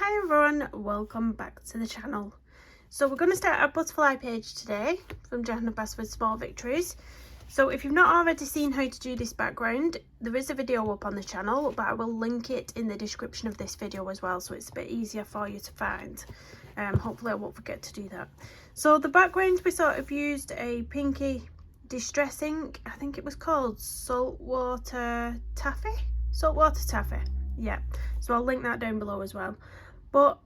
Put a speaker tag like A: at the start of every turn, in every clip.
A: Hi everyone, welcome back to the channel. So we're going to start our butterfly page today from Johanna Basford Small Victories. So if you've not already seen how to do this background, there is a video up on the channel, but I will link it in the description of this video as well, so it's a bit easier for you to find. Hopefully I won't forget to do that. So the background, we sort of used a pinky distress ink. I think it was called saltwater taffy. Yeah, so I'll link that down below as well. But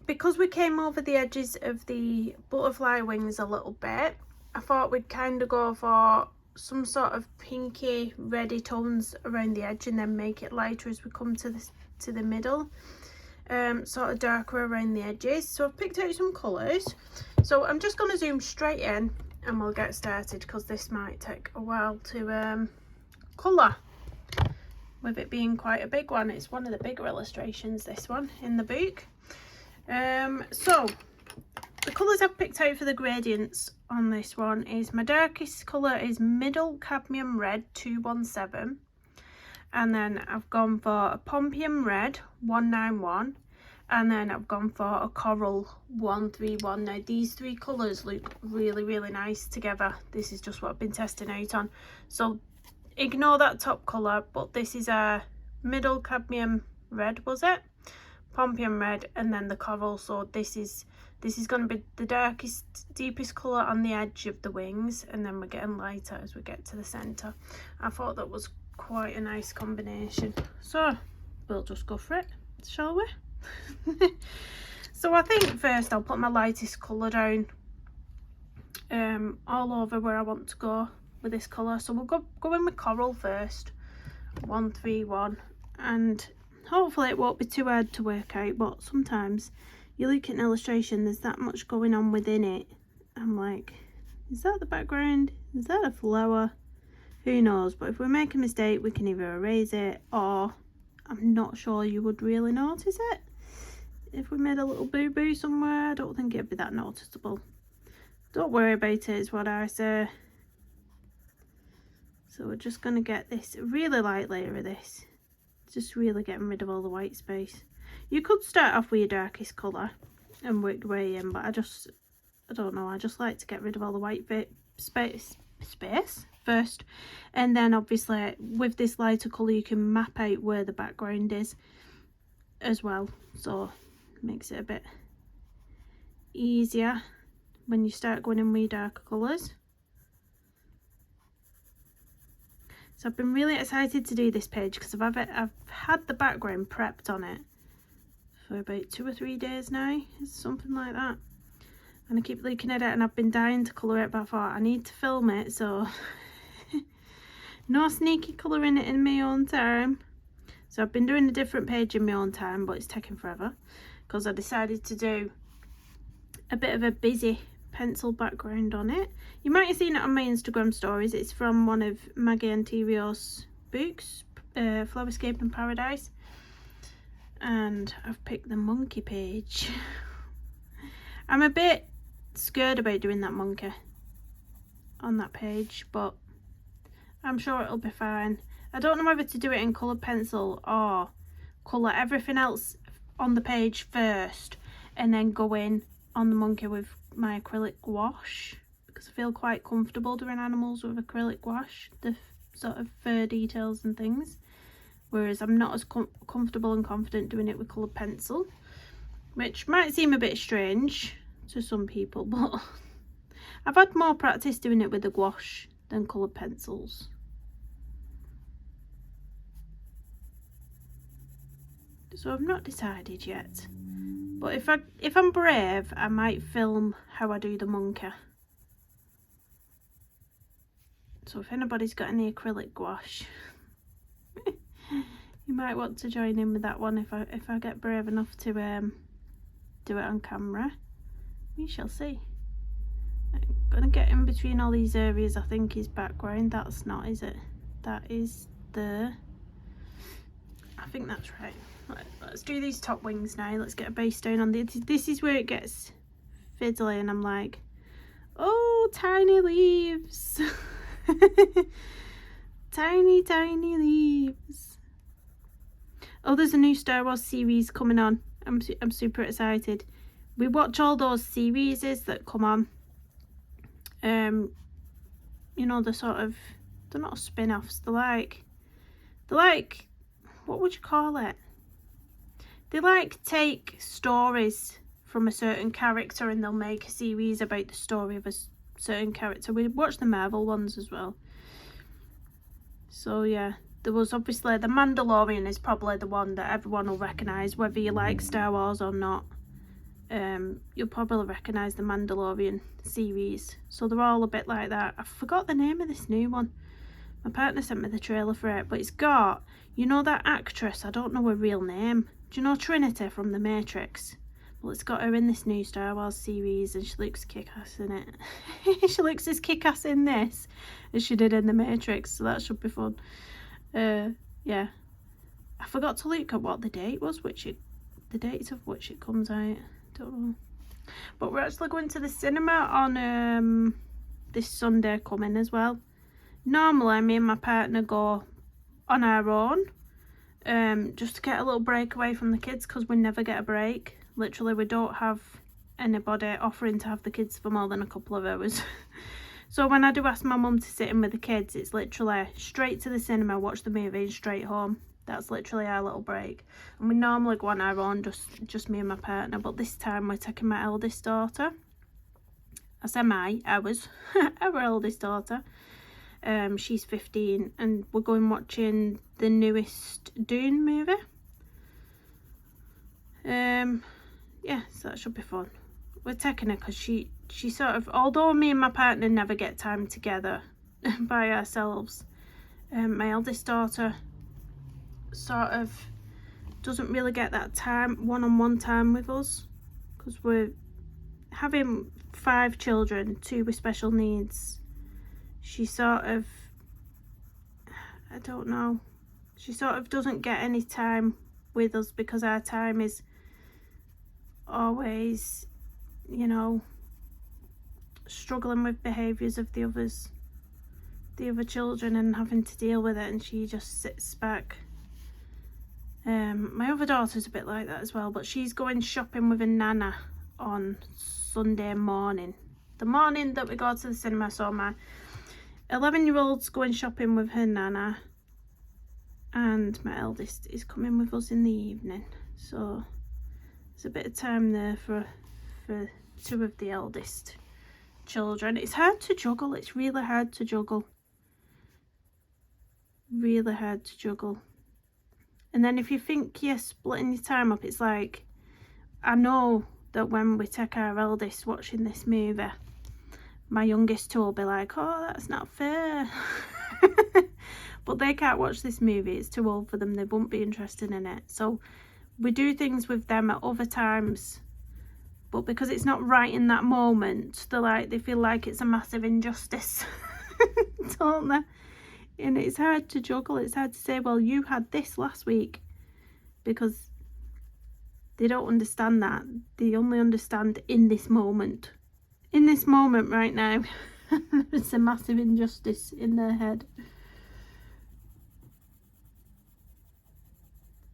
A: because we came over the edges of the butterfly wings a little bit, I thought we'd kind of go for some sort of pinky reddy tones around the edge and then make it lighter as we come to the middle, sort of darker around the edges. So I've picked out some colours, so I'm just going to zoom straight in and we'll get started, because this might take a while to colour, with it being quite a big one. It's one of the bigger illustrations, this one, in the book. So the colours I've picked out for the gradients on this one is, my darkest colour is middle cadmium red 217, and then I've gone for a Pompeian red 191, and then I've gone for a coral 131. Now these three colours look really nice together. This is just what I've been testing out on, so ignore that top colour, but this is a middle cadmium red, was it? Pompeian red, and then the coral. So this is going to be the darkest, deepest colour on the edge of the wings, and then we're getting lighter as we get to the centre. I thought that was quite a nice combination, so we'll just go for it, shall we? So I think first I'll put my lightest colour down all over where I want to go with this colour. So we'll go in with coral first, 131, and hopefully it won't be too hard to work out, but sometimes you look at an illustration, there's that much going on within it. I'm like, is that the background? Is that a flower? Who knows? But if we make a mistake, we can either erase it, or I'm not sure you would really notice it. If we made a little boo-boo somewhere, I don't think it'd be that noticeable. Don't worry about it, is what I say. So we're just going to get this really light layer of this, just really getting rid of all the white space. You could start off with your darkest colour and work your way in, but I don't know, I just like to get rid of all the white space first, and then obviously with this lighter colour you can map out where the background is as well, so it makes it a bit easier when you start going in with your darker colours. So I've been really excited to do this page because I've had the background prepped on it for about 2 or 3 days now, something like that, and I keep looking at it and I've been dying to colour it, but I thought I need to film it, so no sneaky colouring it in my own time. So I've been doing a different page in my own time, but it's taking forever because I decided to do a bit of a busy pencil background on it. You might have seen it on my Instagram stories. It's from one of Maggie and Terios books, Flowerscape in Paradise, and I've picked the monkey page. I'm a bit scared about doing that monkey on that page, but I'm sure it'll be fine. I don't know whether to do it in coloured pencil or colour everything else on the page first and then go in on the monkey with my acrylic gouache, because I feel quite comfortable doing animals with acrylic gouache, the sort of fur details and things, whereas I'm not as comfortable and confident doing it with coloured pencil, which might seem a bit strange to some people, but I've had more practice doing it with the gouache than coloured pencils. So I've not decided yet, but if I'm brave, I might film how I do the monkey. So if anybody's got any acrylic gouache, you might want to join in with that one if I get brave enough to do it on camera. We shall see. I'm gonna get in between all these areas. I think is background. That's not, is it? That is the, I think that's right. Let's do these top wings now. Let's get a base down on this. This is where it gets fiddly and I'm like, oh, tiny leaves. tiny leaves. Oh, there's a new Star Wars series coming on I'm super excited. We watch all those series that come on. You know, the sort of, they're not spin-offs, they're like, what would you call it? They like take stories from a certain character and they'll make a series about the story of a certain character. We watch the Marvel ones as well. So yeah, there was obviously The Mandalorian is probably the one that everyone will recognise, whether you like Star Wars or not. You'll probably recognise the Mandalorian series. So they're all a bit like that. I forgot the name of this new one. My partner sent me the trailer for it, but it's got, you know that actress, I don't know her real name. Do you know Trinity from The Matrix? Well, it's got her in this new Star Wars series and she looks kick-ass in it. She looks as kick-ass in this as she did in The Matrix, so that should be fun. Yeah. I forgot to look at what the date was, the dates of which it comes out. Don't know. But we're actually going to the cinema on this Sunday coming as well. Normally me and my partner go on our own, just to get a little break away from the kids, because we never get a break. Literally, we don't have anybody offering to have the kids for more than a couple of hours. So when I do ask my mum to sit in with the kids, it's literally straight to the cinema, watch the movie and straight home. That's literally our little break. And we normally go on our own, just me and my partner, but this time we're taking my eldest daughter. I say ours, our eldest daughter. She's 15 and we're going watching the newest Dune movie. Yeah, so that should be fun. We're taking her because she sort of, although me and my partner never get time together by ourselves, my eldest daughter sort of doesn't really get that one-on-one time with us, because we're having 5 children, 2 with special needs. She sort of, I don't know, she sort of doesn't get any time with us because our time is always, you know, struggling with behaviours of the other children and having to deal with it, and she just sits back. My other daughter's a bit like that as well, but she's going shopping with a nana on Sunday morning. The morning that we go to the cinema, so my 11-year-old's going shopping with her nana and my eldest is coming with us in the evening. So there's a bit of time there for 2 of the eldest children. It's hard to juggle. It's really hard to juggle. Really hard to juggle. And then if you think you're splitting your time up, it's like, I know that when we take our eldest watching this movie, my youngest 2 will be like, oh, that's not fair. But they can't watch this movie, it's too old for them, they won't be interested in it. So we do things with them at other times, but because it's not right in that moment, they feel like it's a massive injustice. Don't they? And it's hard to juggle. It's hard to say, well, you had this last week, because they don't understand that. They only understand in this moment. In this moment right now, it's a massive injustice in their head.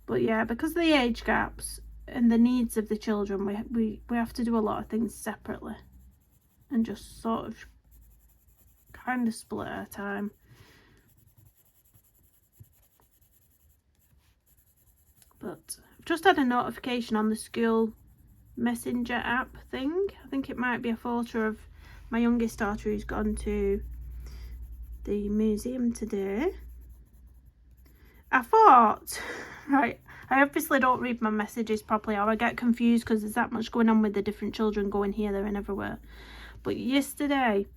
A: But yeah, because of the age gaps and the needs of the children, we have to do a lot of things separately and just sort of kind of split our time. But I've just had a notification on the school messenger app thing. I think it might be a photo of my youngest daughter who's gone to the museum today. I thought, right, I obviously don't read my messages properly, or I get confused because there's that much going on with the different children going here, there and everywhere. But yesterday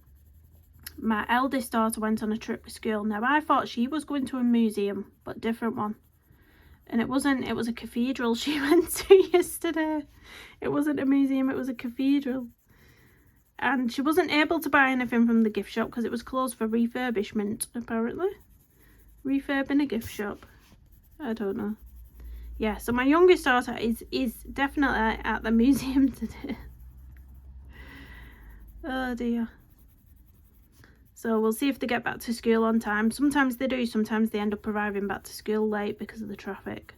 A: my eldest daughter went on a trip with school. Now I thought she was going to a museum, but different one. And it wasn't, it was a cathedral she went to yesterday. It wasn't a museum, it was a cathedral. And she wasn't able to buy anything from the gift shop because it was closed for refurbishment, apparently. Refurbing a gift shop. I don't know. Yeah, so my youngest daughter is definitely at the museum today. Oh dear. So we'll see if they get back to school on time. Sometimes they do, sometimes they end up arriving back to school late because of the traffic.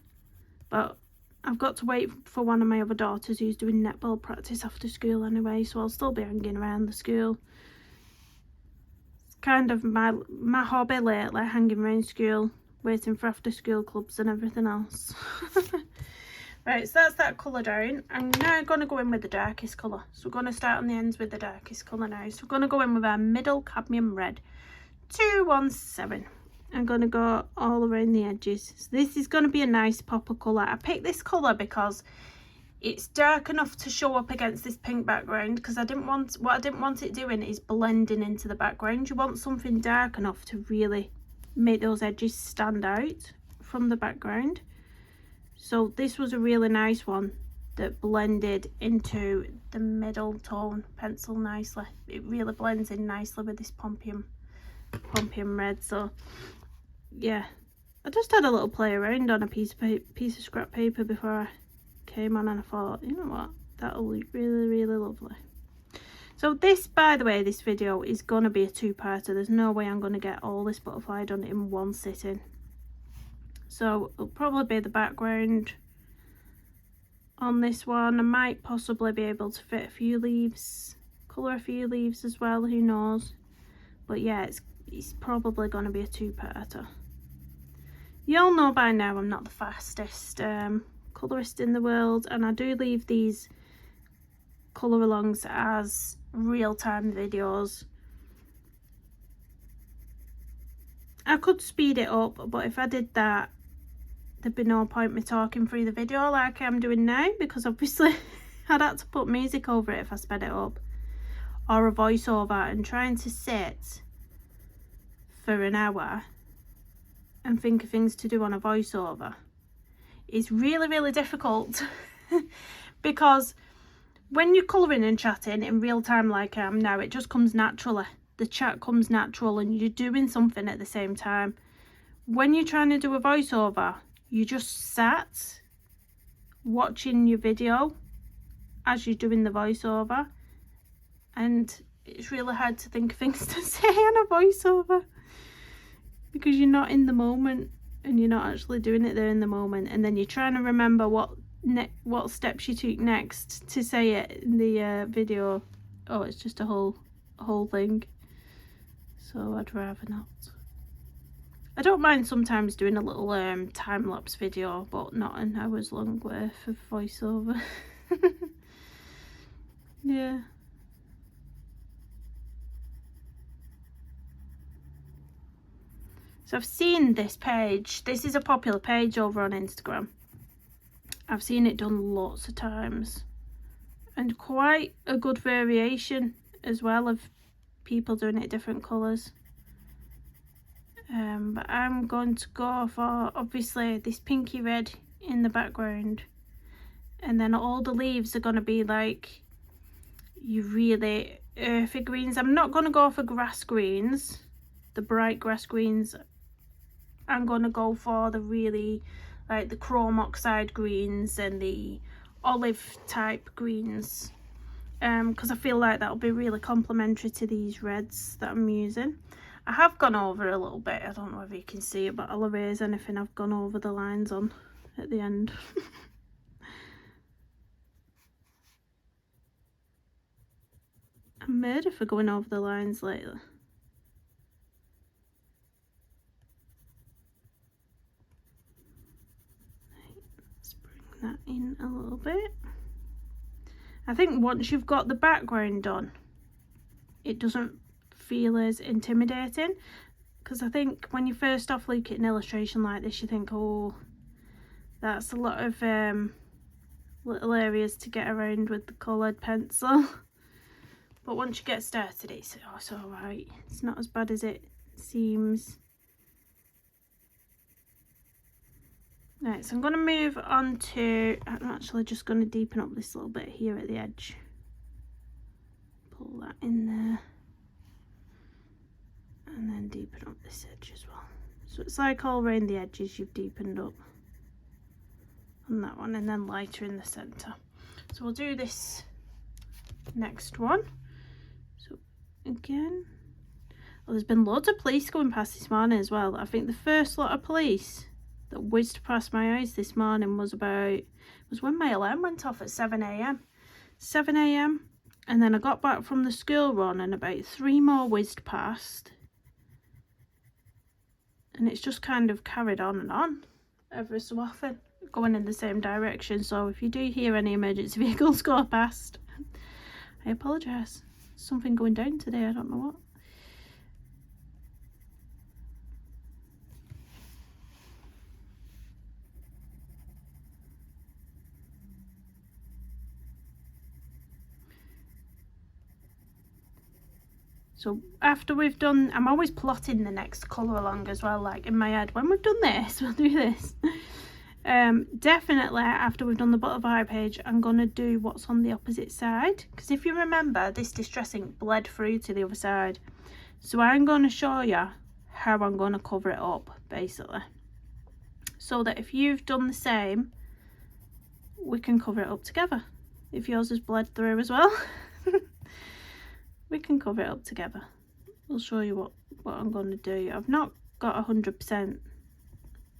A: But I've got to wait for one of my other daughters who's doing netball practice after school anyway, so I'll still be hanging around the school. It's kind of my hobby lately, hanging around school, waiting for after school clubs and everything else. Right, so that's that colour down. I'm now going to go in with the darkest colour. So we're going to start on the ends with the darkest colour now. So we're going to go in with our middle cadmium red, 217. I'm going to go all around the edges. So this is going to be a nice pop of colour. I picked this colour because it's dark enough to show up against this pink background, because what I didn't want it doing is blending into the background. You want something dark enough to really make those edges stand out from the background. So this was a really nice one that blended into the middle tone pencil nicely. It really blends in nicely with this Pompeian red. So yeah, I just had a little play around on a piece of scrap paper before I came on, and I thought, you know what, that'll look really lovely. So this, by the way, this video is going to be a two-parter. There's no way I'm going to get all this butterfly done in one sitting. So it'll probably be the background on this one. I might possibly be able to fit a few leaves, colour a few leaves as well, who knows. But yeah, it's probably going to be a two-parter. You all know by now I'm not the fastest colourist in the world, and I do leave these colour alongs as real-time videos. I could speed it up, but if I did that, there'd be no point me talking through the video like I'm doing now, because obviously I'd have to put music over it if I sped it up, or a voiceover, and trying to sit for an hour and think of things to do on a voiceover is really difficult. Because when you're colouring and chatting in real time like I am now, it just comes naturally. The chat comes natural and you're doing something at the same time. When you're trying to do a voiceover, you just sat watching your video as you're doing the voiceover, and it's really hard to think of things to say on a voiceover because you're not in the moment and you're not actually doing it there in the moment, and then you're trying to remember what steps you took next to say it in the video. Oh, it's just a whole thing. So I'd rather not. I don't mind sometimes doing a little time-lapse video, but not an hour's long worth of voiceover. Yeah. So I've seen this page. This is a popular page over on Instagram. I've seen it done lots of times, and quite a good variation as well of people doing it different colours. But I'm going to go for, obviously, this pinky red in the background, and then all the leaves are going to be like you really earthy greens. I'm not going to go for grass greens, the bright grass greens. I'm going to go for the really, like, the chrome oxide greens and the olive type greens, because I feel like that'll be really complementary to these reds that I'm using. I have gone over a little bit, I don't know if you can see it, but I'll erase anything I've gone over the lines on at the end. I'm murdered for going over the lines lately. Let's bring that in a little bit. I think once you've got the background done, it doesn't feel as intimidating, because I think when you first off look at an illustration like this, you think, oh, that's a lot of little areas to get around with the coloured pencil. But once you get started, it's alright. It's not as bad as it seems. Right, so I'm going to move on to, I'm actually just going to deepen up this little bit here at the edge. Pull that in there. And then deepen up this edge as well. So it's like all around the edges you've deepened up on that one, and then lighter in the centre. So we'll do this next one. So again, oh, there's been loads of police going past this morning as well. I think the first lot of police that whizzed past my eyes this morning was when my alarm went off at 7 a.m. 7 a.m. and then I got back from the school run and about 3 more whizzed past, and it's just kind of carried on and on every so often, going in the same direction. So if you do hear any emergency vehicles go past, I apologise. Something going down today, I don't know what. So after we've done, I'm always plotting the next colour along as well, like in my head, when we've done this, we'll do this. Definitely after we've done the butterfly page, I'm going to do what's on the opposite side, because if you remember, this distress ink bled through to the other side. So I'm going to show you how I'm going to cover it up, basically, so that if you've done the same, we can cover it up together. If yours has bled through as well, we can cover it up together. I'll show you what I'm going to do. I've not got 100%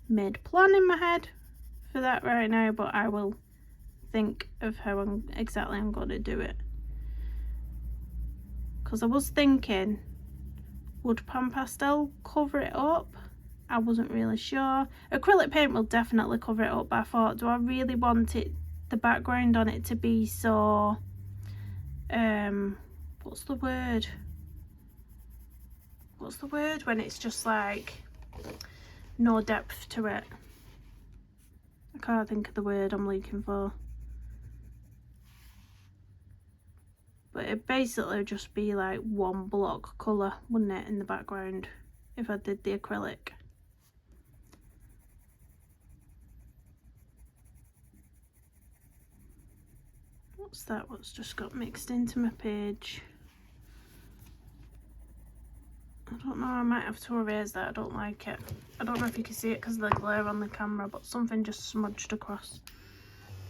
A: made plan in my head for that right now, but I will think of how exactly I'm going to do it. Because I was thinking, would pan pastel cover it up? I wasn't really sure. Acrylic paint will definitely cover it up, but I thought, do I really want the background on it to be so what's the word when it's just like no depth to it? I can't think of the word I'm looking for, but it basically just be like one block colour, wouldn't it, in the background if I did the acrylic. What's that? What's just got mixed into my page? I don't know, I might have to erase that. I don't like it. I don't know if you can see it because of the glare on the camera, but something just smudged across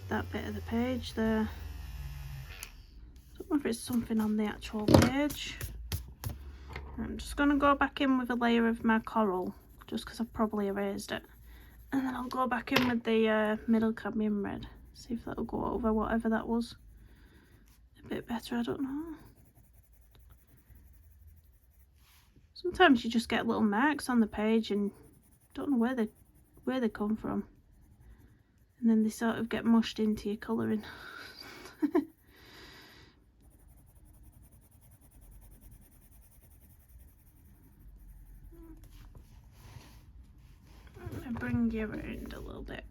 A: that bit of the page there. I don't know if it's something on the actual page. I'm just going to go back in with a layer of my coral, just because I've probably erased it. And then I'll go back in with the middle cadmium red. See if that'll go over whatever that was a bit better, I don't know. Sometimes you just get little marks on the page and don't know where they come from, and then they sort of get mushed into your colouring. I bring you around a little bit.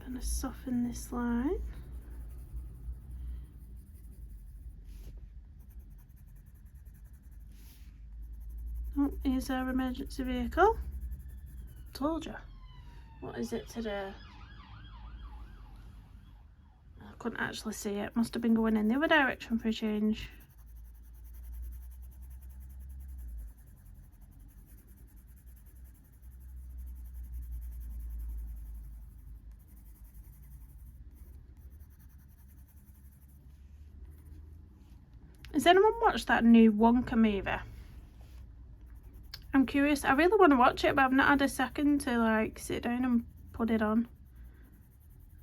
A: Gonna soften this line. Oh, here's our emergency vehicle. Told you. What is it today? I couldn't actually see it. Must have been going in the other direction for a change. Has anyone watched that new Wonka movie? I'm curious. I really want to watch it, but I've not had a second to like sit down and put it on.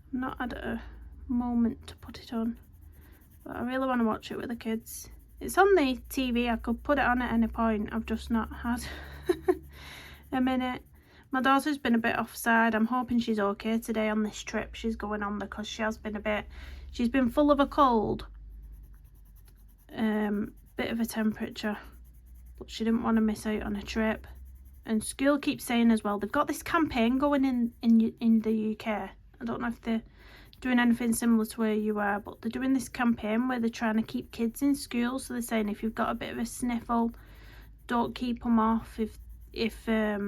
A: I've not had a moment to put it on, but I really want to watch it with the kids. It's on the TV. I could put it on at any point. I've just not had a minute. My daughter's been a bit offside. I'm hoping she's okay today on this trip she's going on, because she has been she's been full of a cold, bit of a temperature, but she didn't want to miss out on a trip. And school keeps saying as well, they've got this campaign going in the UK. I don't know if they're doing anything similar to where you are, but they're doing this campaign where they're trying to keep kids in school. So they're saying if you've got a bit of a sniffle, don't keep them off. If they're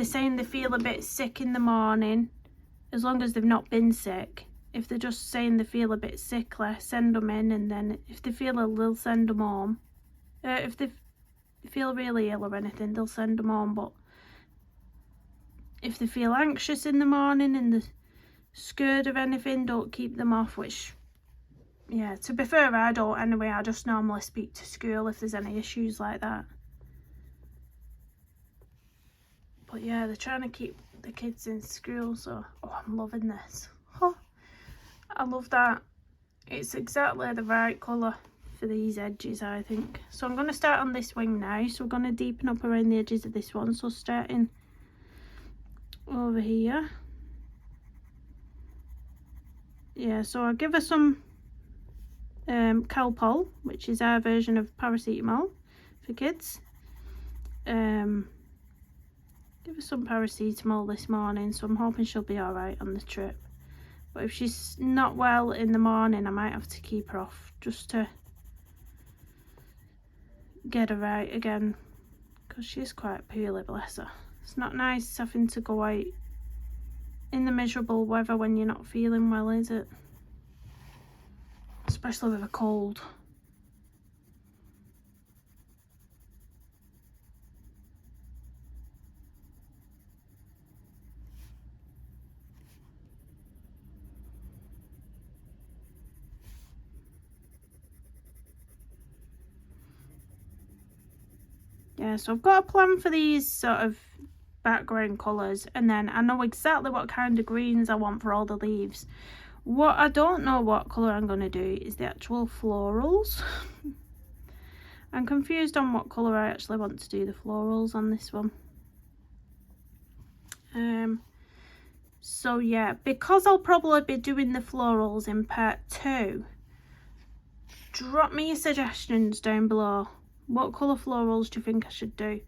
A: saying they feel a bit sick in the morning, as long as they've not been sick, if they're just saying they feel a bit sickly, send them in, and then if they feel ill, they'll send them home. If they feel really ill or anything, they'll send them home. But if they feel anxious in the morning and they're scared of anything, don't keep them off, which yeah, to be fair, I don't anyway. I just normally speak to school if there's any issues like that. But yeah, they're trying to keep the kids in school, so oh, I'm loving this. Oh, I love that. It's exactly the right colour for these edges, I think. So I'm going to start on this wing now. So we're going to deepen up around the edges of this one. So starting over here. Yeah, so I'll give her some Calpol, which is our version of paracetamol for kids. Give her some paracetamol this morning, so I'm hoping she'll be alright on the trip. But if she's not well in the morning, I might have to keep her off just to get her right again, because she's quite poorly, bless her. It's not nice having to go out in the miserable weather when you're not feeling well, is it? Especially with a cold. Yeah, so I've got a plan for these sort of background colours, and then I know exactly what kind of greens I want for all the leaves. What I don't know what colour I'm going to do is the actual florals. I'm confused on what colour I actually want to do the florals on this one. So yeah, because I'll probably be doing the florals in part 2, drop me your suggestions down below. What colour florals do you think I should do?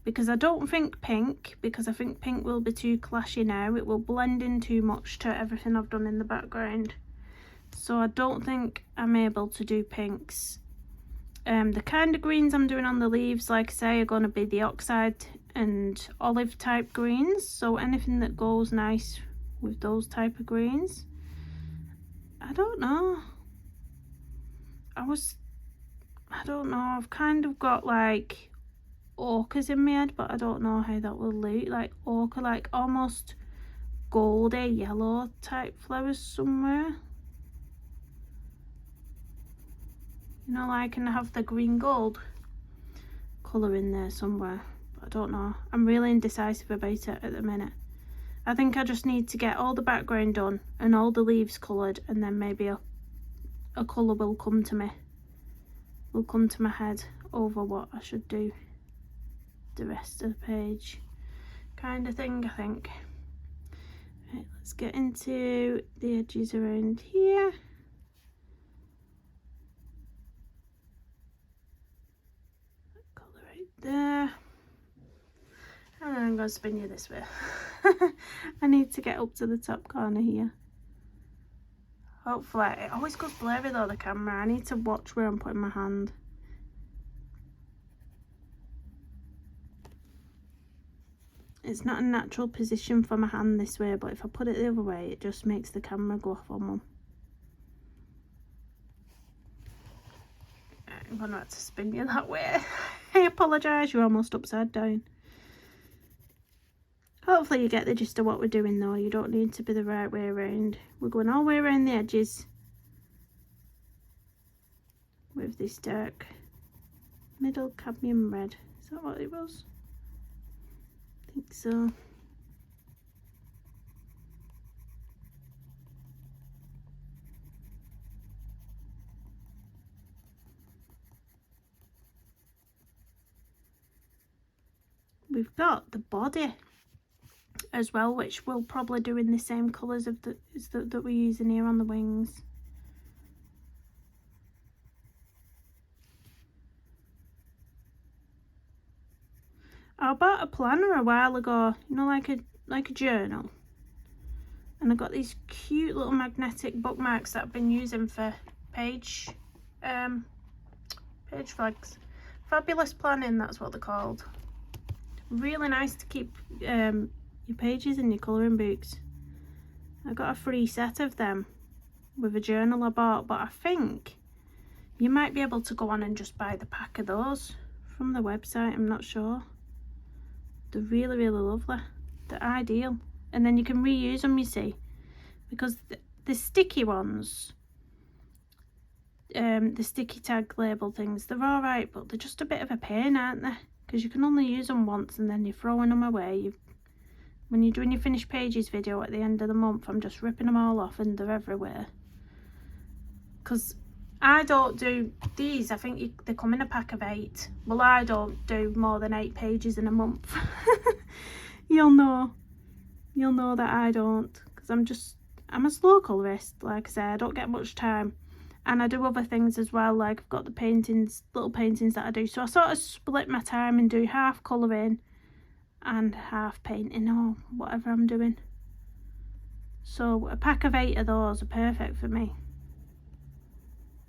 A: Because I don't think pink, because I think pink will be too clashy now. It will blend in too much to everything I've done in the background. So I don't think I'm able to do pinks. The kind of greens I'm doing on the leaves, like I say, are going to be the oxide and olive type greens. So anything that goes nice with those type of greens. I don't know. I don't know, I've kind of got like ochres in my head, but I don't know how that will look. Like ochre, like almost goldy yellow type flowers somewhere. You know, like, and I have the green gold colour in there somewhere, but I don't know. I'm really indecisive about it at the minute. I think I just need to get all the background done and all the leaves coloured, and then maybe a colour will come to me. Will come to my head over what I should do the rest of the page, kind of thing, I think. Right, let's get into the edges around here. Colour right there. And then I'm going to spin you this way. I need to get up to the top corner here. Hopefully, it always goes blurry though, the camera. I need to watch where I'm putting my hand. It's not a natural position for my hand this way, but if I put it the other way, it just makes the camera go off on one. I'm going to have to spin you that way. I apologise, you're almost upside down. Hopefully you get the gist of what we're doing though. You don't need to be the right way around. We're going all the way around the edges with this dark middle cadmium red. Is that what it was? I think so. We've got the body as well, which we'll probably do in the same colours of that we're using here on the wings. I bought a planner a while ago, you know, like a journal, and I got these cute little magnetic bookmarks that I've been using for page flags. Fabulous planning, that's what they're called. Really nice to keep your pages in your colouring books. I got a free set of them with a journal I bought, but I think you might be able to go on and just buy the pack of those from the website. I'm not sure. They're really, really lovely. They're ideal. And then you can reuse them, you see, because the sticky ones, the sticky tag label things, they're alright, but they're just a bit of a pain, aren't they? Because you can only use them once and then you're throwing them away. When you're doing your finished pages video at the end of the month, I'm just ripping them all off and they're everywhere. Because I don't do these, I think they come in a pack of 8. Well, I don't do more than 8 pages in a month. You'll know that I don't, because I'm a slow colorist. Like I say, I don't get much time, and I do other things as well. Like I've got the paintings, little paintings that I do, so I sort of split my time and do half colouring and half painting or whatever I'm doing. So a pack of 8 of those are perfect for me.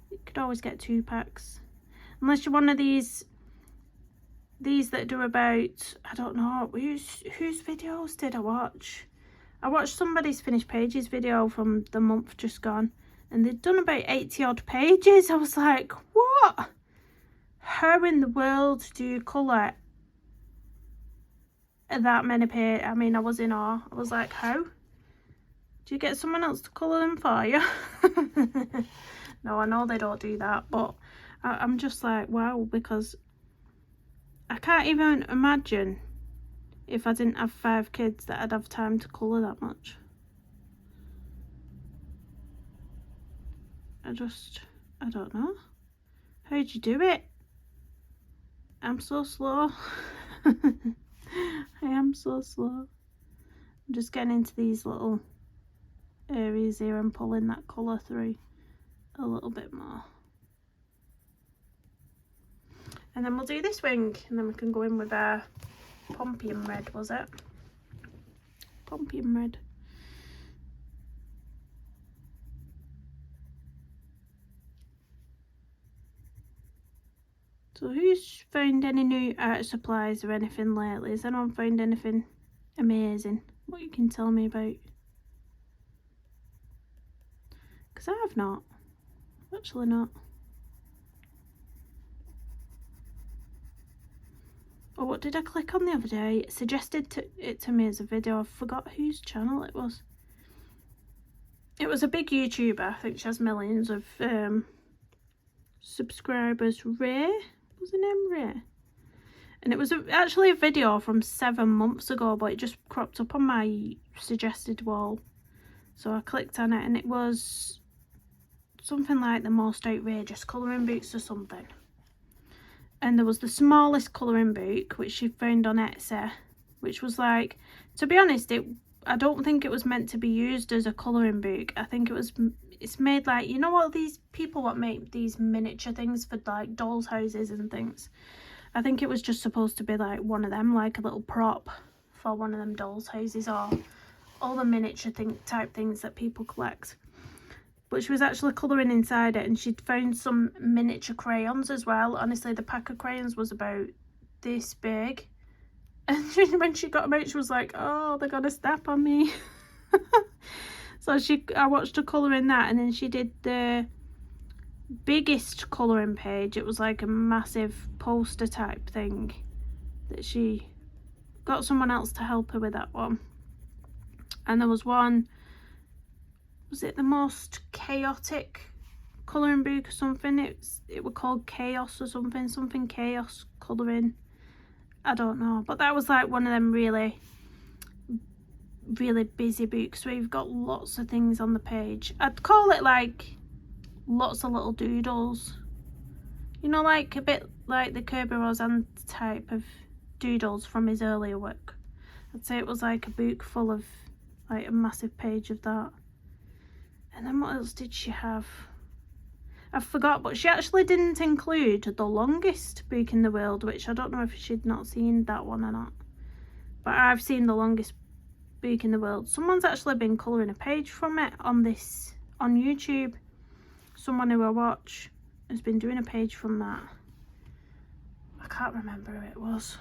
A: You could always get 2 packs, unless you're one of these that do about, I don't know, whose videos did I watch? I watched somebody's finished pages video from the month just gone, and they'd done about 80 odd pages. I was like, what? How in the world do you colour that many pages? I mean, I was in awe. I was like, how? Do you get someone else to colour them for you? No, I know they don't do that, but I'm just like, wow, because I can't even imagine if I didn't have 5 kids that I'd have time to colour that much. I don't know. How'd you do it? I'm so slow. I am so slow. I'm just getting into these little areas here and pulling that colour through a little bit more. And then we'll do this wing, and then we can go in with our Pompeian red, was it? Pompeian red. So who's found any new art supplies or anything lately? Has anyone found anything amazing? What you can tell me about? Because I have not. Actually not. Oh, what did I click on the other day? It suggested it to me as a video. I forgot whose channel it was. It was a big YouTuber. I think she has millions of subscribers. Ray? Was her name Ray? And it was actually a video from 7 months ago, but it just cropped up on my suggested wall. So I clicked on it, and it was something like the most outrageous colouring books or something. And there was the smallest colouring book, which she found on Etsy, which was like, to be honest, I don't think it was meant to be used as a colouring book. I think it's made like, you know what, these people what make these miniature things for like dolls' houses and things. I think it was just supposed to be like one of them, like a little prop for one of them dolls' houses, or all the miniature type things that people collect. But she was actually colouring inside it, and she'd found some miniature crayons as well. Honestly, the pack of crayons was about this big. And when she got them out, she was like, oh, they're going to snap on me. So I watched her colouring that, and then she did the biggest colouring page. It was like a massive poster type thing that she got someone else to help her with that one. And there was one, was it the most chaotic colouring book or something? It was called Chaos or something chaos colouring. I don't know, but that was like one of them really busy books where you've got lots of things on the page. I'd call it like lots of little doodles, you know, like a bit like the Kirby Roseanne type of doodles from his earlier work. I'd say it was like a book full of like a massive page of that. And then what else did she have? I forgot, but she actually didn't include the longest book in the world, which I don't know if she'd not seen that one or not. But I've seen the longest book in the world. Someone's actually been colouring a page from it on YouTube. Someone who I watch has been doing a page from that. I can't remember who it was.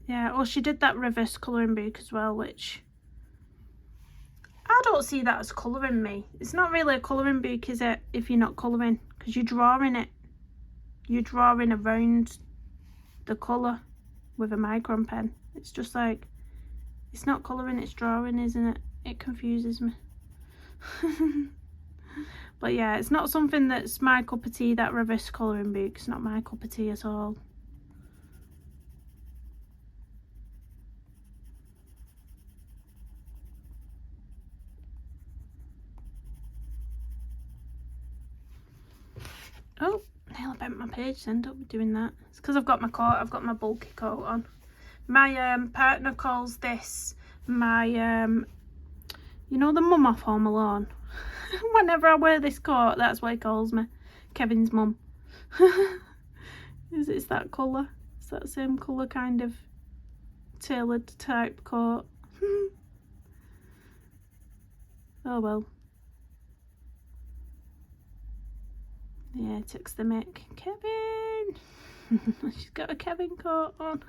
A: Yeah, well, she did that reverse colouring book as well, which I don't see that as colouring me. It's not really a colouring book, is it, if you're not colouring? Because you're drawing it. You're drawing around the colour with a micron pen. It's just like, it's not colouring, it's drawing, isn't it? It confuses me. But yeah, it's not something that's my cup of tea, that reverse colouring book. It's not my cup of tea at all. Oh, nearly bent my page then, don't be doing that. It's because I've got my coat, I've got my bulky coat on. My partner calls this my, you know the mum off Home Alone? Whenever I wear this coat, that's what he calls me. Kevin's mum. It's that colour. It's that same colour kind of tailored type coat. Oh well. Yeah, it takes the mick. Kevin! She's got a Kevin coat on.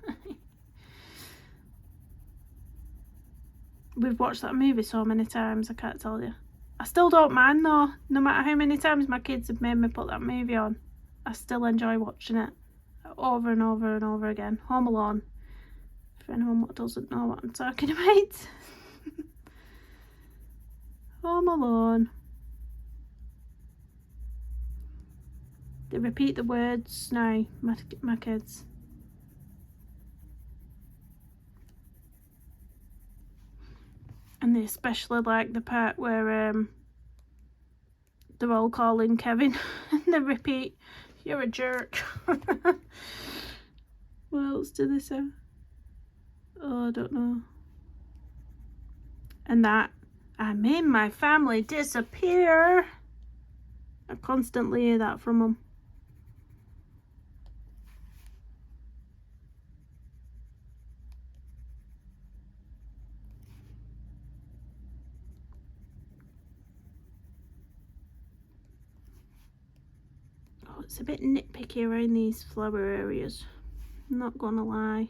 A: We've watched that movie so many times, I can't tell you. I still don't mind though. No matter how many times my kids have made me put that movie on, I still enjoy watching it over and over and over again. Home Alone, for anyone that doesn't know what I'm talking about. Home Alone. They repeat the words now, my kids. And they especially like the part where they're all calling Kevin and they repeat, "You're a jerk." What else do they say? Oh, I don't know. And that, "I made my family disappear." I constantly hear that from them. Oh, it's a bit nitpicky around these flower areas, I'm not gonna lie.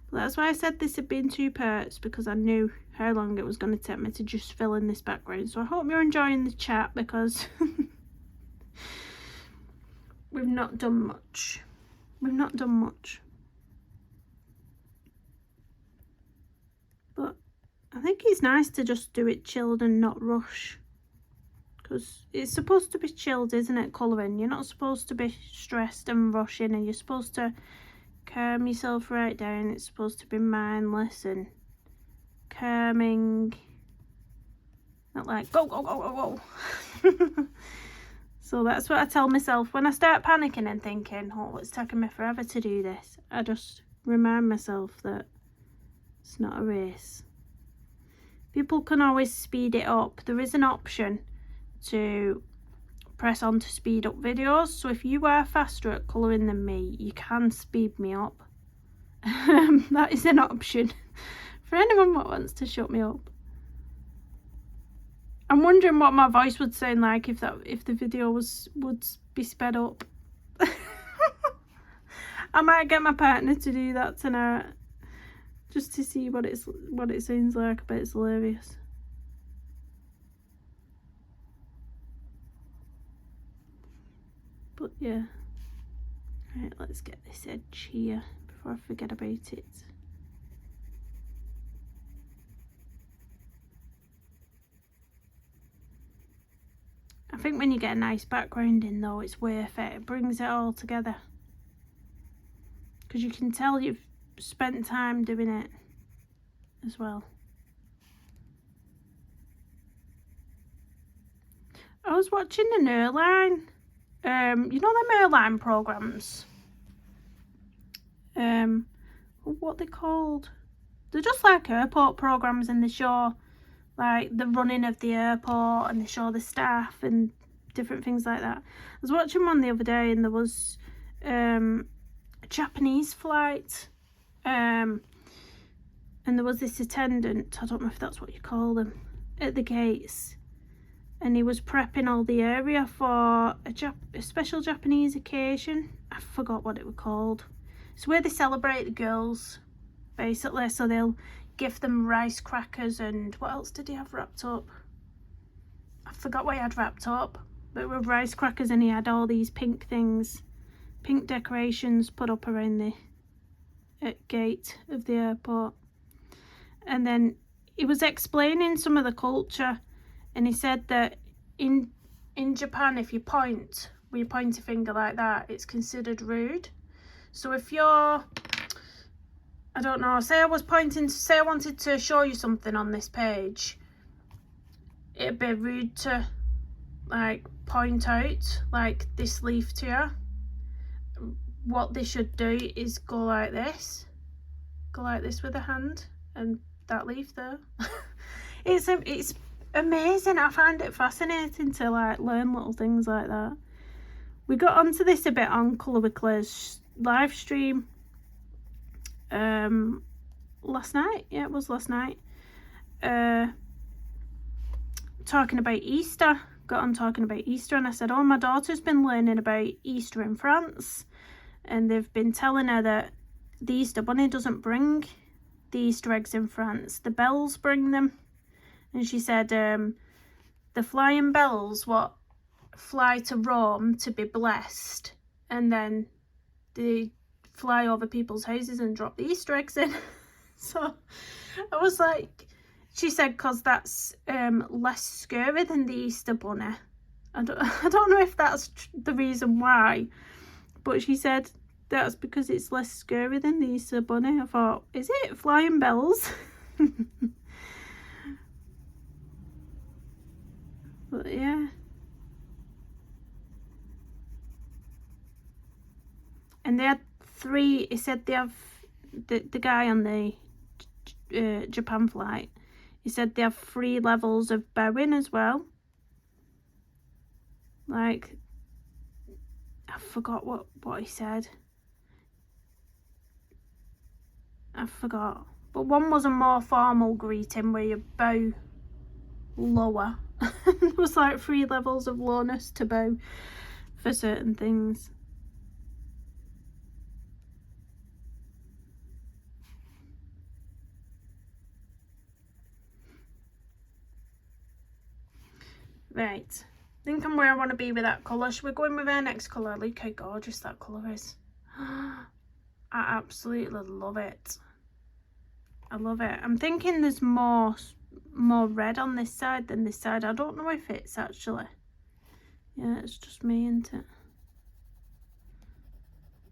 A: But that's why I said this had been 2 parts, because I knew how long it was going to take me to just fill in this background. So I hope you're enjoying the chat, because we've not done much. We've not done much. But I think it's nice to just do it chilled and not rush. Because it's supposed to be chilled, isn't it, colouring? You're not supposed to be stressed and rushing, and you're supposed to calm yourself right down. It's supposed to be mindless and calming. Not like, go, go, go, go, go. So that's what I tell myself when I start panicking and thinking, oh, it's taking me forever to do this. I just remind myself that it's not a race. People can always speed it up. There is an option to press on to speed up videos. So if you are faster at colouring than me, you can speed me up. That is an option for anyone that wants to shut me up. I'm wondering what my voice would sound like if the video would be sped up. I might get my partner to do that tonight, just to see what it sounds like. I bet it's hilarious. But yeah, right, let's get this edge here before I forget about it. I think when you get a nice background in though, it's worth it. It brings it all together, because you can tell you've spent time doing it as well. I was watching an airline. You know them airline programs, what they're called? They're just like airport programs, and they show like the running of the airport, and they show the staff and different things like that. I was watching one the other day, and there was a Japanese flight, and there was this attendant, I don't know if that's what you call them, at the gates. And he was prepping all the area for a special Japanese occasion. I forgot what it was called. It's where they celebrate the girls, basically. So they'll give them rice crackers, and what else did he have wrapped up? I forgot what he had wrapped up. But with rice crackers, and he had all these pink things, pink decorations put up around the gate of the airport. And then he was explaining some of the culture, and he said that in Japan, if you point with your pointer finger like that, it's considered rude. So if you're, I don't know, say I wanted to show you something on this page, it'd be rude to like point out like this leaf to you. What they should do is go like this with a hand, and that leaf there. It's amazing. I find it fascinating to like learn little things like that. We got onto this a bit on Colour with Claire's live stream last night. Yeah, it was last night. Talking about Easter. Got on talking about Easter, and I said, oh, my daughter's been learning about Easter in France, and they've been telling her that the Easter bunny doesn't bring the Easter eggs in France, the bells bring them. And she said the flying bells what fly to Rome to be blessed, and then they fly over people's houses and drop the Easter eggs in. So I was like, she said because that's less scary than the Easter bunny. I don't know if that's the reason why, but she said that's because it's less scary than the Easter bunny. I thought, is it flying bells? But yeah. And they had three, he said they have, the guy on the Japan flight, he said they have 3 levels of bowing as well. Like, I forgot what he said. I forgot. But one was a more formal greeting where you bow lower. There was like 3 levels of lowness to bow for certain things. Right, I think I'm where I want to be with that colour. Should we go in with our next colour? Look how gorgeous that colour is. I absolutely love it. I love it. I'm thinking there's more red on this side than this side. I don't know if it's actually. Yeah, it's just me, isn't it?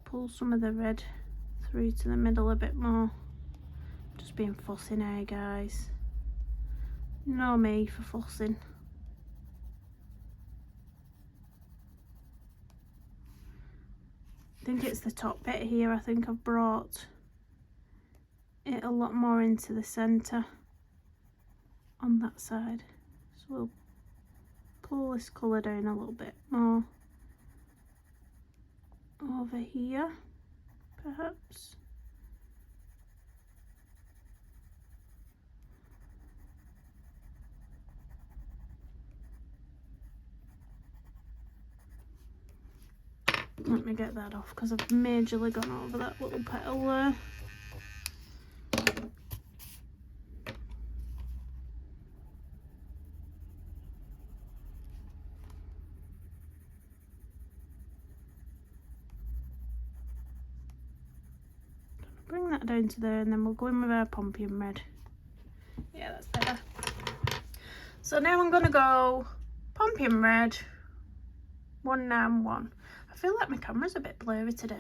A: Pull some of the red through to the middle a bit more. Just being fussy now, guys. You know me for fussing. I think it's the top bit here. I think I've brought it a lot more into the centre on that side. So we'll pull this colour down a little bit more over here, perhaps. Let me get that off because I've majorly gone over that little petal there. Bring that down to there, and then we'll go in with our Pompeian red. Yeah, that's better. So now I'm going to go Pompeian red 191. I feel like my camera's a bit blurry today.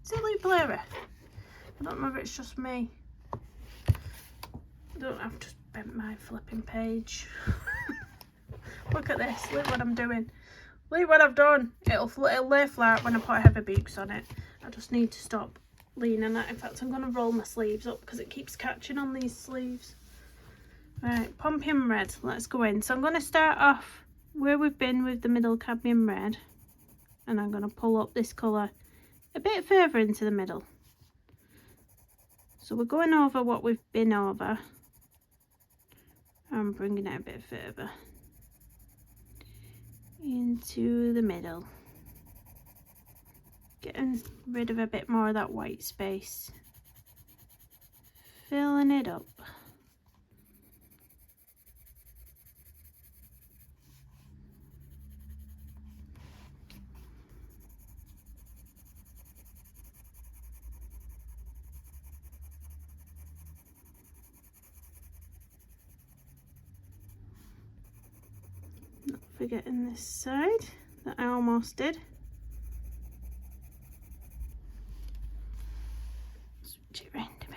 A: Does it look blurry? I don't know if it's just me. I've just bent my flipping page. Look at this. Look what I'm doing. Look what I've done. It'll lay flat when I put heavy beaks on it. I just need to stop leaning it. In fact, I'm going to roll my sleeves up because it keeps catching on these sleeves. Right, Pompeian red. Let's go in. So I'm going to start off where we've been with the middle cadmium red. And I'm going to pull up this colour a bit further into the middle. So we're going over what we've been over. I'm bringing it a bit further into the middle. Getting rid of a bit more of that white space. Filling it up. forgetting this side that I almost did. Switch it round a bit.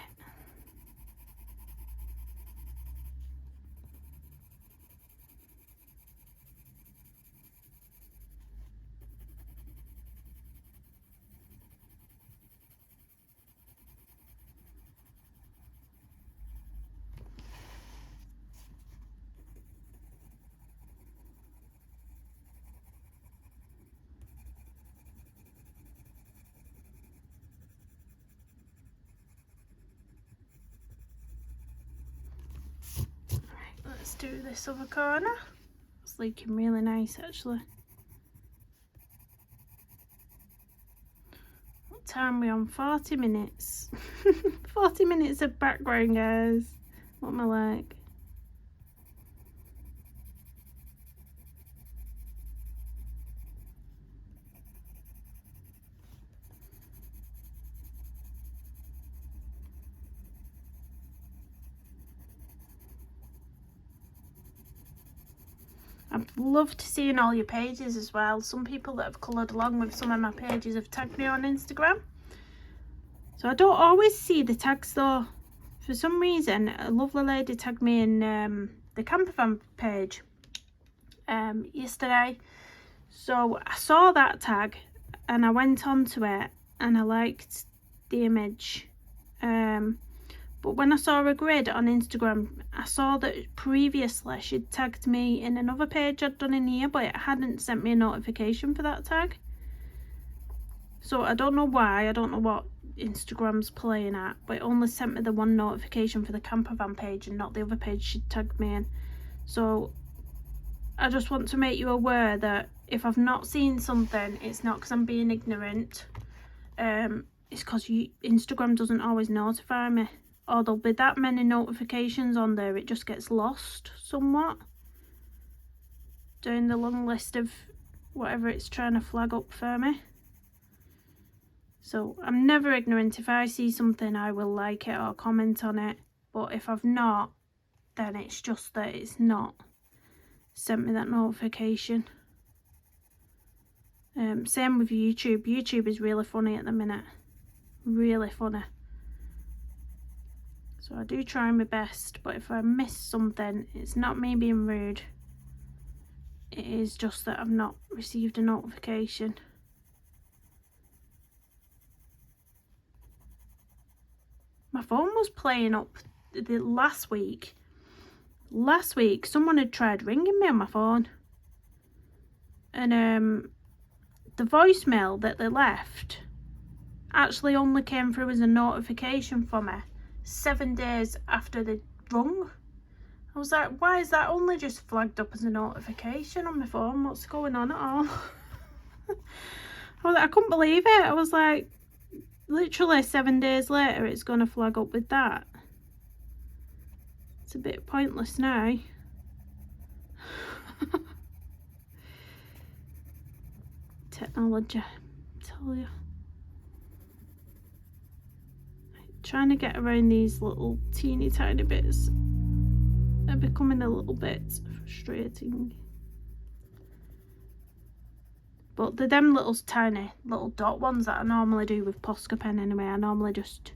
A: Let's do this other corner. It's looking really nice actually. What time are we on? 40 minutes. 40 minutes of background, guys. What am I like? I've loved seeing all your pages as well. Some people that have coloured along with some of my pages have tagged me on Instagram. So I don't always see the tags though. For some reason, a lovely lady tagged me in the campervan page yesterday. So I saw that tag and I went onto it and I liked the image. But when I saw a grid on Instagram, I saw that previously she'd tagged me in another page I'd done in here, but it hadn't sent me a notification for that tag. So I don't know why, I don't know what Instagram's playing at, but it only sent me the one notification for the campervan page and not the other page she'd tagged me in. So I just want to make you aware that if I've not seen something, it's not because I'm being ignorant. It's because Instagram doesn't always notify me. Or there'll be that many notifications on there, it just gets lost somewhat down the long list of whatever it's trying to flag up for me. So I'm never ignorant. If I see something, I will like it or comment on it, but if I've not, then it's just that it's not sent me that notification. Same with YouTube. YouTube is really funny at the minute, really funny. So I do try my best, but if I miss something, it's not me being rude. It is just that I've not received a notification. My phone was playing up the last week. Last week, someone had tried ringing me on my phone. And the voicemail that they left actually only came through as a notification for me 7 days after they rung. I was like, why is that only just flagged up as a notification on my phone? What's going on at all? I couldn't believe it. I was like, literally 7 days later it's going to flag up with that. It's a bit pointless now. Technology, I tell you. Trying to get around these little teeny tiny bits are becoming a little bit frustrating. But they're them little tiny little dot ones that I normally do with Posca pen anyway. I normally just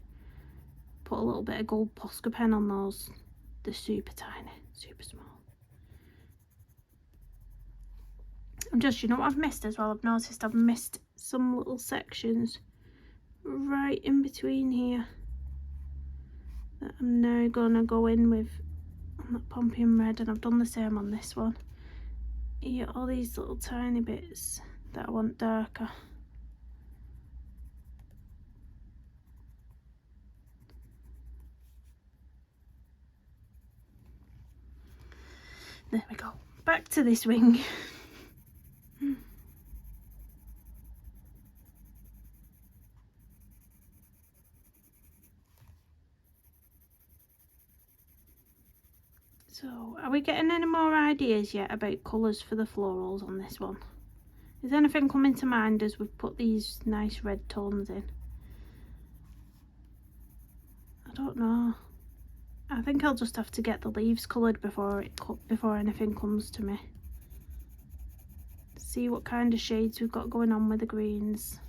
A: put a little bit of gold Posca pen on those. They're super tiny, super small. I'm just, you know what I've missed as well? I've noticed I've missed some little sections right in between here that I'm now gonna go in with on that Pompeian red, and I've done the same on this one. Yeah, all these little tiny bits that I want darker. There we go. Back to this wing. So, are we getting any more ideas yet about colours for the florals on this one? Is anything coming to mind as we've put these nice red tones in? I don't know. I think I'll just have to get the leaves coloured before anything comes to me. see what kind of shades we've got going on with the greens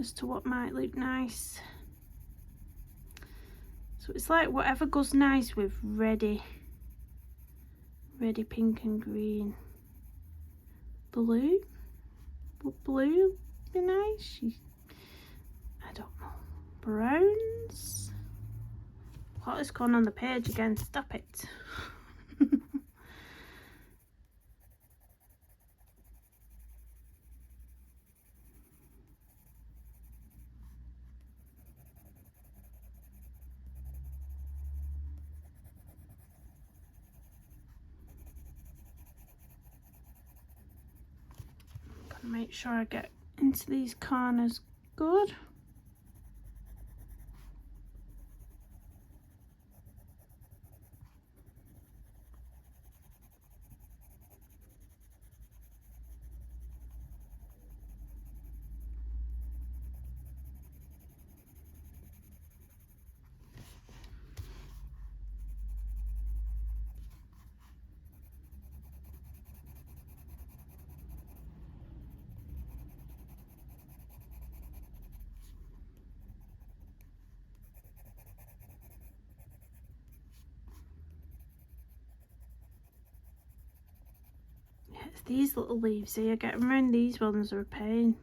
A: as to what might look nice. So it's like whatever goes nice with reddy pink and green. Blue? Would blue be nice? I don't know. Browns? What has gone on the page again? Stop it. Make sure I get into these corners good. It's these little leaves here, getting around these ones are a pain.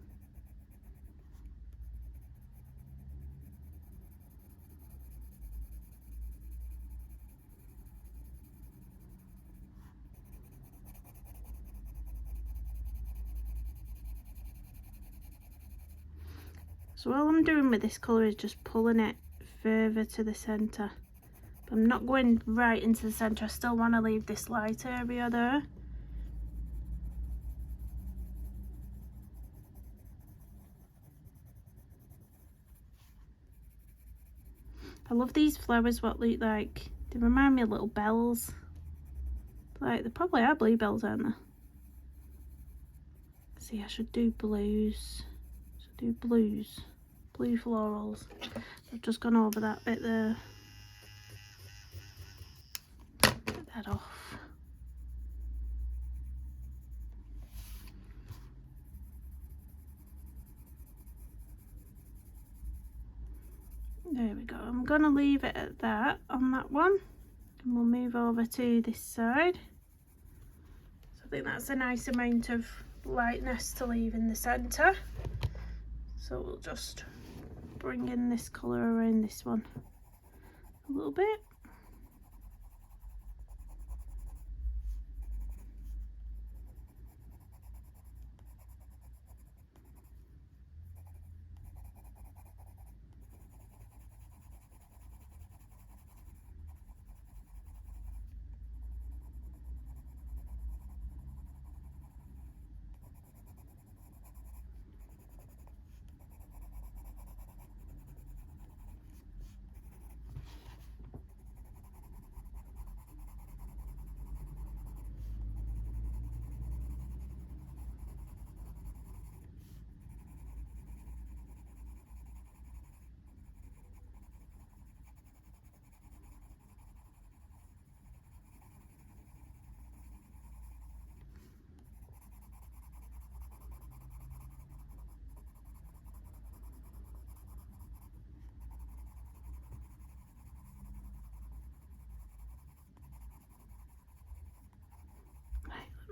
A: So all I'm doing with this colour is just pulling it further to the centre. But I'm not going right into the centre, I still want to leave this light area there. I love these flowers, what look like, they remind me of little bells. Like, they probably are bluebells, aren't they? See, I should do blues. Blue florals. I've just gone over that bit there. Get that off. There we go. I'm gonna leave it at that on that one, and we'll move over to this side. So I think that's a nice amount of lightness to leave in the centre. So we'll just bring in this colour around this one a little bit.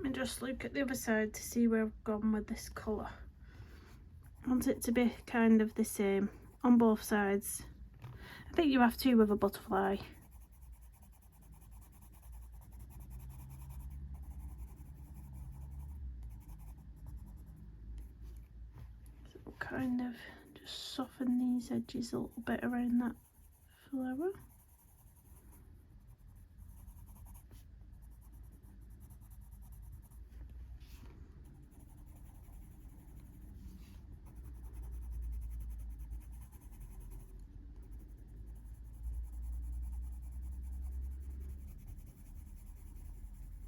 A: Let me just look at the other side to see where I've gone with this colour. I want it to be kind of the same on both sides. I think you have to with a butterfly. So we'll kind of just soften these edges a little bit around that flower.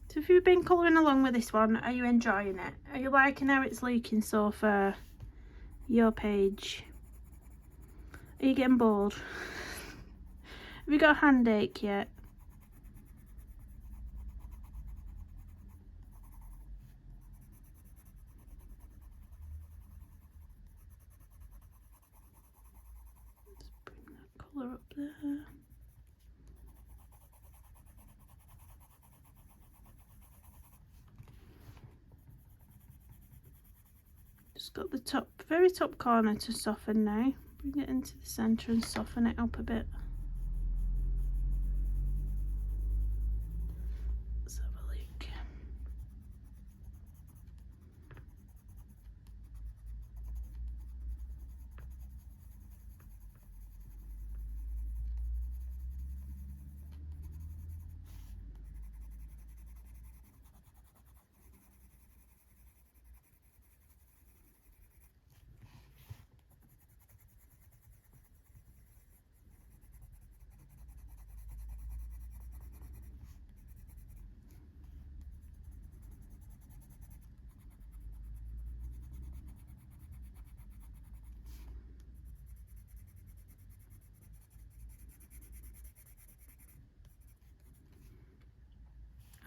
A: So if you've been colouring along with this one, are you enjoying it? Are you liking how it's looking so far? Your page. Are you getting bored? Have you got a hand ache yet? there. Just got the top, very top corner to soften now. Bring it into the centre and soften it up a bit. Let's have a look.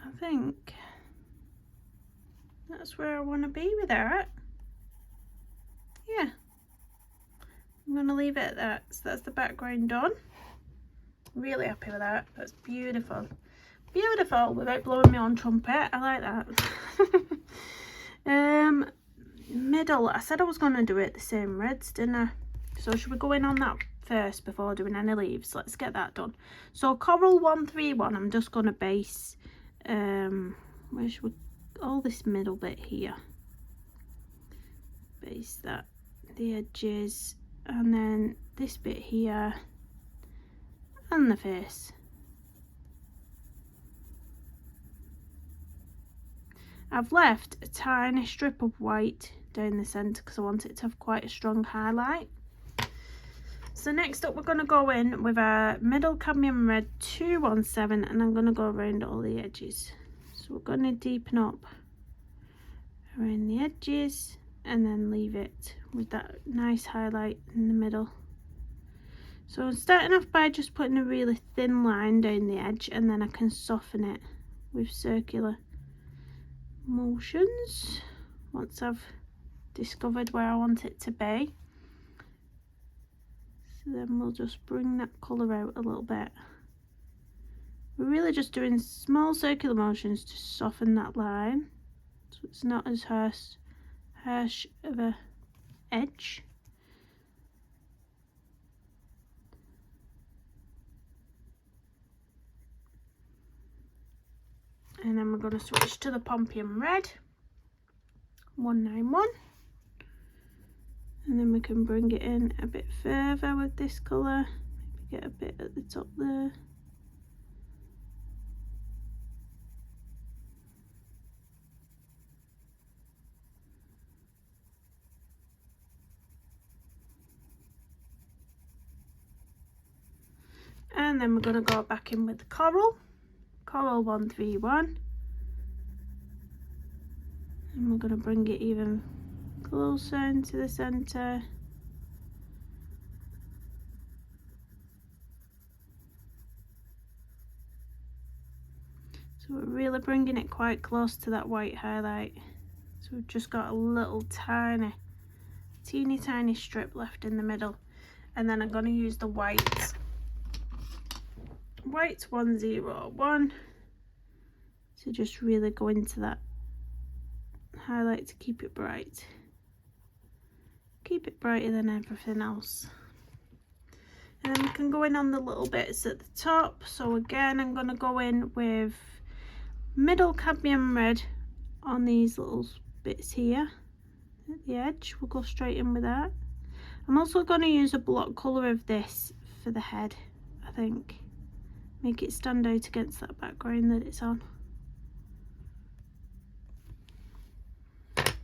A: I think that's where I want to be with it. Yeah, I'm going to leave it at that. So that's the background done. Really happy with that. That's beautiful. Beautiful without blowing me on trumpet. I like that. Middle, I said I was going to do it the same reds, didn't I? So should we go in on that first before doing any leaves? Let's get that done. So Coral 131, I'm just going to base, where should we, all this middle bit here. Base that, the edges, and then this bit here, and the face. I've left a tiny strip of white down the centre because I want it to have quite a strong highlight. So next up we're going to go in with our middle cadmium red 217 and I'm going to go around all the edges. So we're going to deepen up around the edges and then leave it with that nice highlight in the middle. So I'm starting off by just putting a really thin line down the edge and then I can soften it with circular motions once I've discovered where I want it to be. So then we'll just bring that colour out a little bit. We're really just doing small circular motions to soften that line so it's not as harsh of a edge. And then we're going to switch to the Pompeian red 191. And then we can bring it in a bit further with this colour. Maybe get a bit at the top there. And then we're going to go back in with the Coral 131. And we're going to bring it even closer into the centre. So we're really bringing it quite close to that white highlight. So we've just got a little teeny tiny strip left in the middle. And then I'm going to use the white 101 to just really go into that highlight to keep it bright. Keep it brighter than everything else. And then we can go in on the little bits at the top. So again, I'm going to go in with middle cadmium red on these little bits here at the edge. We'll go straight in with that. I'm also going to use a block colour of this for the head, I think. Make it stand out against that background that it's on.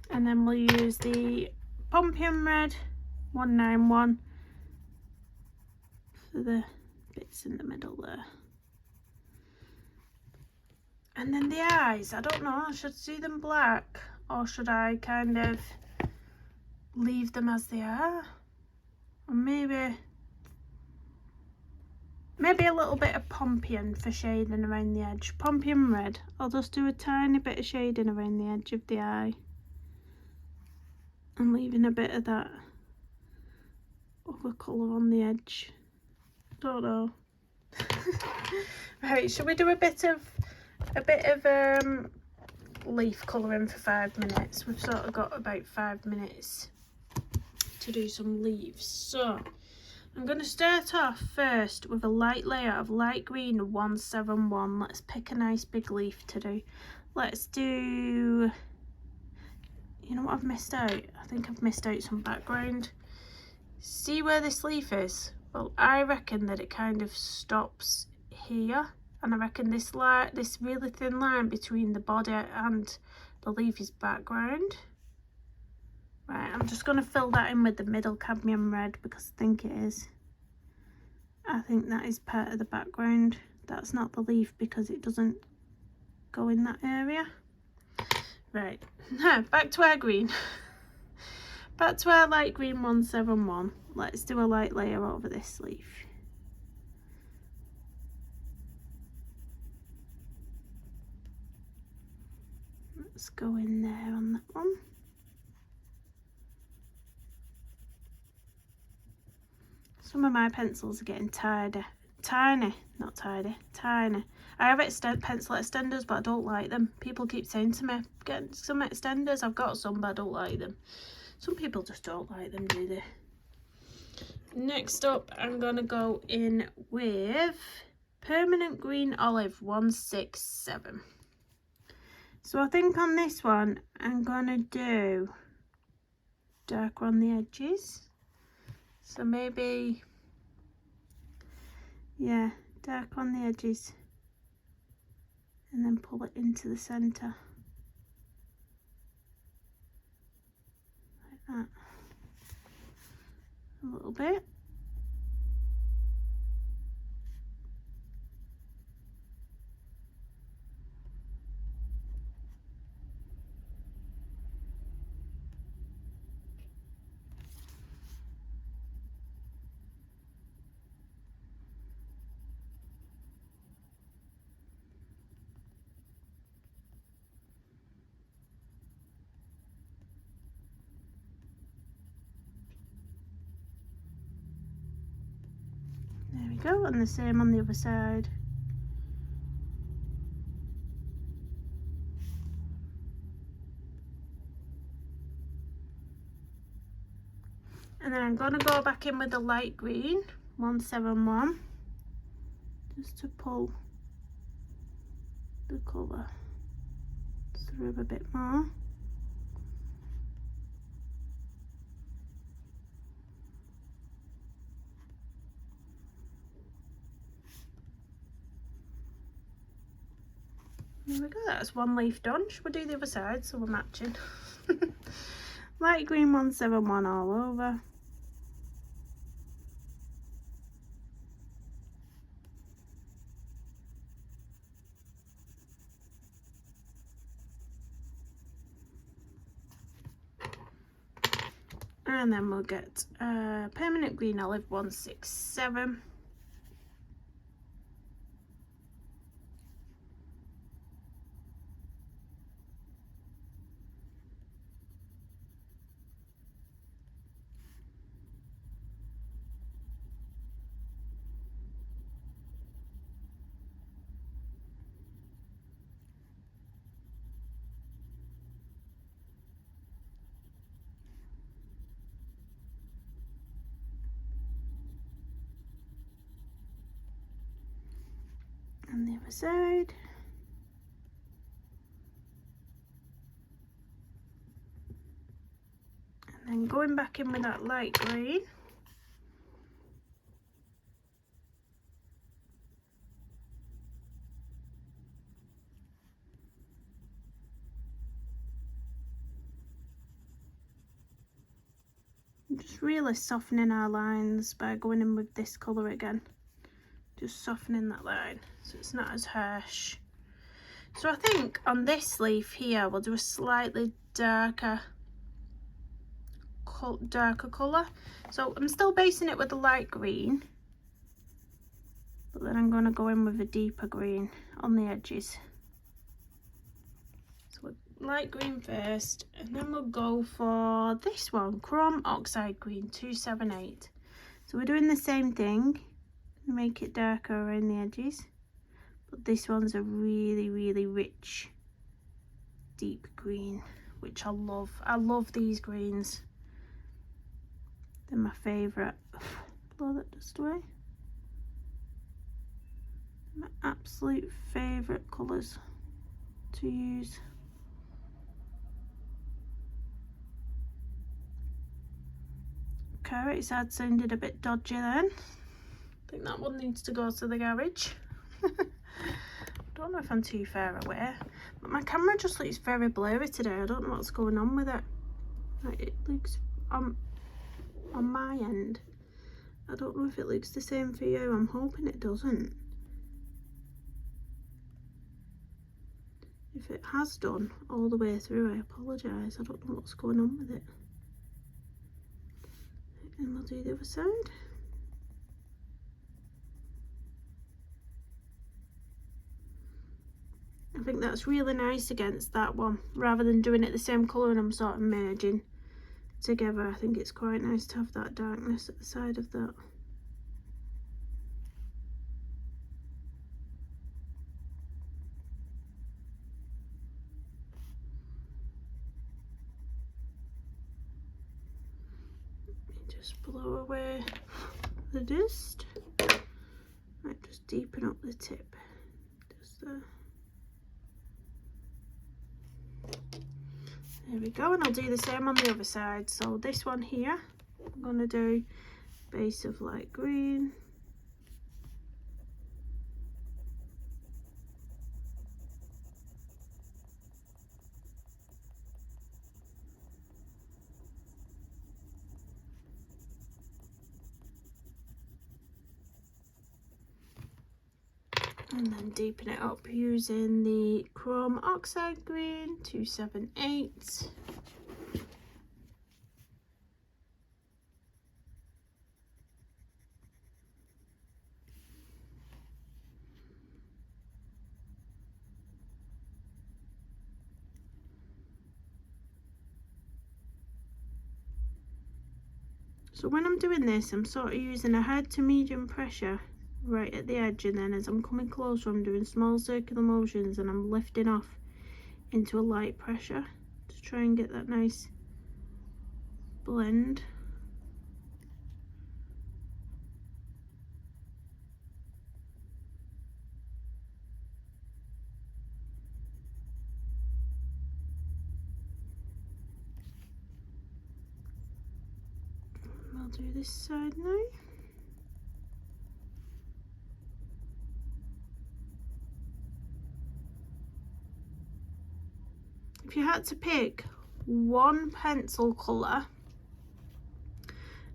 A: And then we'll use the Pompeian red 191 for the bits in the middle there. And then the eyes, I don't know, I should do them black or should I kind of leave them as they are? Or maybe a little bit of Pompeian for shading around the edge. Pompeian red, I'll just do a tiny bit of shading around the edge of the eye. And leaving a bit of that other colour on the edge. Don't know. Right, should we do a bit of leaf colouring for 5 minutes? We've sort of got about 5 minutes to do some leaves. So I'm going to start off first with a light layer of light green 171. Let's pick a nice big leaf to do. Let's do, you know what I've missed out? I think I've missed out some background. See where this leaf is? Well, I reckon that it kind of stops here, and I reckon this really thin line between the body and the leaf is background. Right, I'm just going to fill that in with the middle cadmium red because I think it is. I think that is part of the background. That's not the leaf because it doesn't go in that area. Right, now back to our green. Back to our light green 171. Let's do a light layer over this leaf. Let's go in there on that one. Some of my pencils are getting tiny. I have pencil extenders, but I don't like them. People keep saying to me, get some extenders. I've got some, but I don't like them. Some people just don't like them, do they? Next up, I'm going to go in with Permanent Green Olive 167. So I think on this one, I'm going to do darker on the edges. So maybe, yeah, dark on the edges. And then pull it into the centre. Like that. A little bit. There we go, and the same on the other side. And then I'm going to go back in with the light green 171 just to pull the colour through a bit more. There we go, that's one leaf done. Should we do the other side so we're matching? Light green 171 all over. And then we'll get Permanent Green Olive 167. And the other side. And then going back in with that light green. I'm just really softening our lines by going in with this colour again. Just softening that line so it's not as harsh. So I think on this leaf here we'll do a slightly darker colour. So I'm still basing it with the light green, but then I'm going to go in with a deeper green on the edges. So light green first, and then we'll go for this one, Chrome Oxide Green 278. So we're doing the same thing. make it darker around the edges. But this one's a really, really rich, deep green, which I love. I love these greens. They're my favourite. Blow that dust away. My absolute favourite colours to use. Carrot's head sounded a bit dodgy then. I think that one needs to go to the garage. Don't know if I'm too far away, but my camera just looks very blurry today. I don't know what's going on with it. Like, it looks on my end. I don't know if it looks the same for you. I'm hoping it doesn't. If it has done all the way through, I apologise. I don't know what's going on with it. And we'll do the other side. I think that's really nice against that one, rather than doing it the same colour and I'm sort of merging together. I think it's quite nice to have that darkness at the side of that. Just blow away the dust. Might just deepen up the tip just there. There we go, and I'll do the same on the other side. So this one here, I'm going to do base of light green. And then deepen it up using the chrome oxide green 278. So when I'm doing this, I'm sort of using a hard to medium pressure right at the edge, and then as I'm coming closer I'm doing small circular motions and I'm lifting off into a light pressure to try and get that nice blend. I'll do this side now. If you had to pick one pencil colour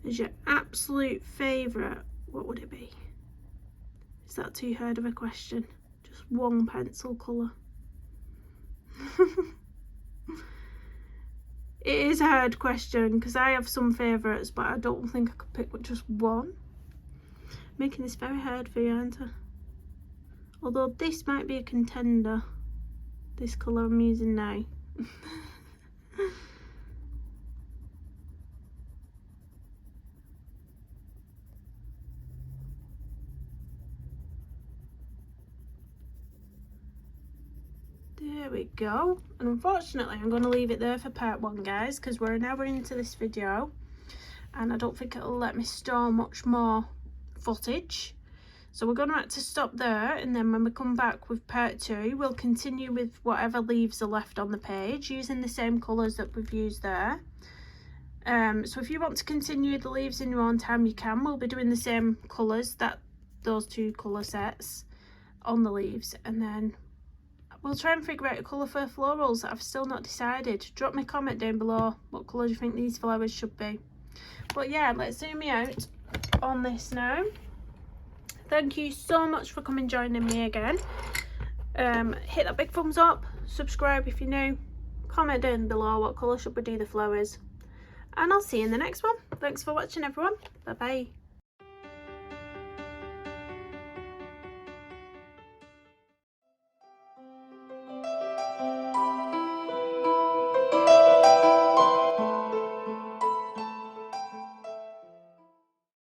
A: as your absolute favourite, what would it be? Is that too hard of a question? Just one pencil colour. It is a hard question because I have some favourites, but I don't think I could pick just one. Making this very hard for you, aren't I? Although this might be a contender, this colour I'm using now. There we go. And unfortunately I'm going to leave it there for part one, guys, because we're an hour into this video and I don't think it'll let me store much more footage. So we're going to have to stop there, and then when we come back with part two, we'll continue with whatever leaves are left on the page using the same colours that we've used there. So if you want to continue the leaves in your own time, you can. We'll be doing the same colours, those two colour sets on the leaves, and then we'll try and figure out a colour for florals that I've still not decided. Drop me a comment down below what colour you think these flowers should be. But yeah, let's zoom me out on this now. Thank you so much for coming joining me again. Hit that big thumbs up, subscribe if you're new, comment down below what colour should we do the flowers, and I'll see you in the next one. Thanks for watching, everyone. Bye bye.